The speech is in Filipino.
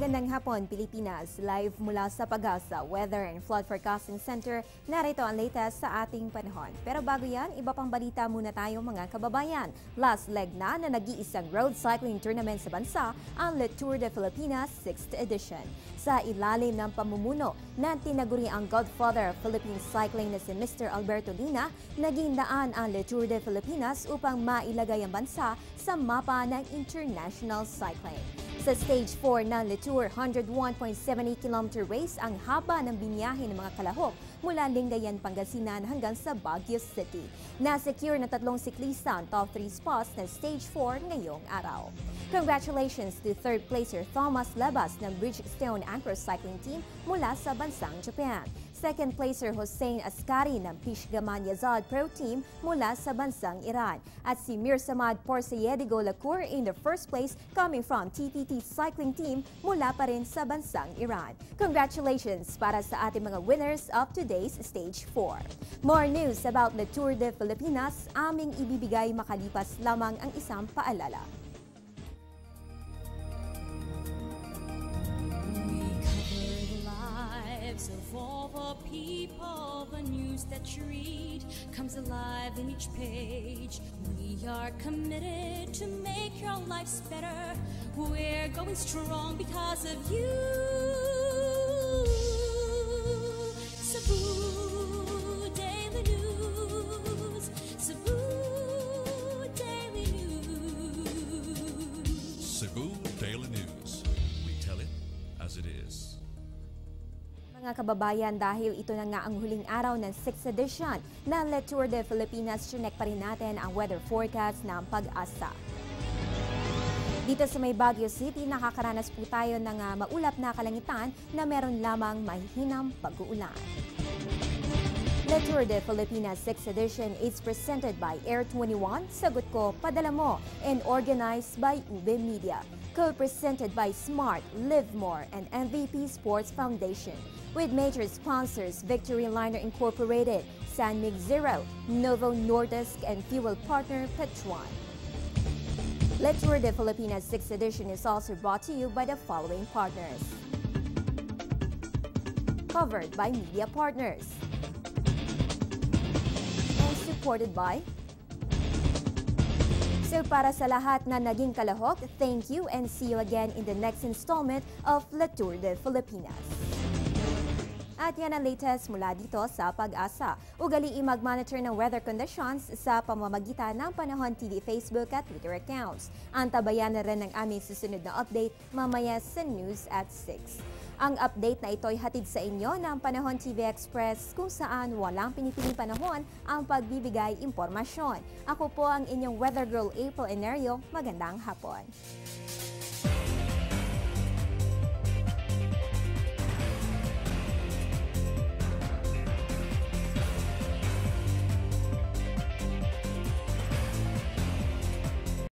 Magandang hapon, Pilipinas. Live mula sa Pag-asa Weather and Flood Forecasting Center, narito ang latest sa ating panahon. Pero bago yan, iba pang balita muna tayo mga kababayan. Last leg na nag-iisang road cycling tournament sa bansa, ang Le Tour de Filipinas 6th edition. Sa ilalim ng pamumuno na tinaguri ang godfather of Philippine cycling na si Mr. Alberto Lina, naging daan ang Le Tour de Filipinas upang mailagay ang bansa sa mapa ng international cycling. Sa Stage 4 ng Le Tour, 101.70 km race ang haba ng biniyahe ng mga kalahok mula Lingayen, Pangasinan hanggang sa Baguio City. Na-secure na 3 siklista ang top 3 spots ng Stage 4 ngayong araw. Congratulations to third placer Thomas Lebas ng Bridgestone Anchor Cycling Team mula sa bansang Japan. Second placer Hossein Ascari ng Pishgaman Yazad Pro Team mula sa bansang Iran. At si Mirsamad Porsayedigo Lacour in the first place coming from TPT Cycling Team mula pa rin sa bansang Iran. Congratulations para sa ating mga winners of today's Stage 4. More news about the Tour de Filipinas aming ibibigay makalipas lamang ang isang paalala. Of all the people, the news that you read comes alive in each page. We are committed to make your lives better. We're going strong because of you. Cebu Daily News. Cebu Daily News. Cebu Daily News. We tell it as it is. Mga kababayan, dahil ito na nga ang huling araw ng 6th edition ng Le Tour de Filipinas, chinek pa rin natin ang weather forecast ng Pag-asa. Dito sa may Baguio City, nakakaranas po tayo ng maulap na kalangitan na meron lamang mahihinang pag-uulan. Le Tour de Filipinas 6th edition is presented by Air 21, Sagot Ko, Padala Mo, and organized by Ube Media. Co-presented by Smart, Live More, and MVP Sports Foundation. With major sponsors Victory Liner Incorporated, San Mig Zero, Novo Nordisk, and fuel partner Petron. Le Tour de Filipinas 6th edition is also brought to you by the following partners. Covered by media partners. And supported by... So para sa lahat na naging kalahok, thank you and see you again in the next installment of Le Tour de Filipinas. At yan ang latest mula dito sa Pag-asa. Ugaliin mag-monitor ng weather conditions sa pamamagitan ng Panahon TV Facebook at Twitter accounts. Antabayan na rin ang aming susunod na update mamaya sa News at 6. Ang update na ito ay hatid sa inyo ng Panahon TV Express kung saan walang pinipiling panahon ang pagbibigay impormasyon. Ako po ang inyong weather girl April Enerio. Magandang hapon.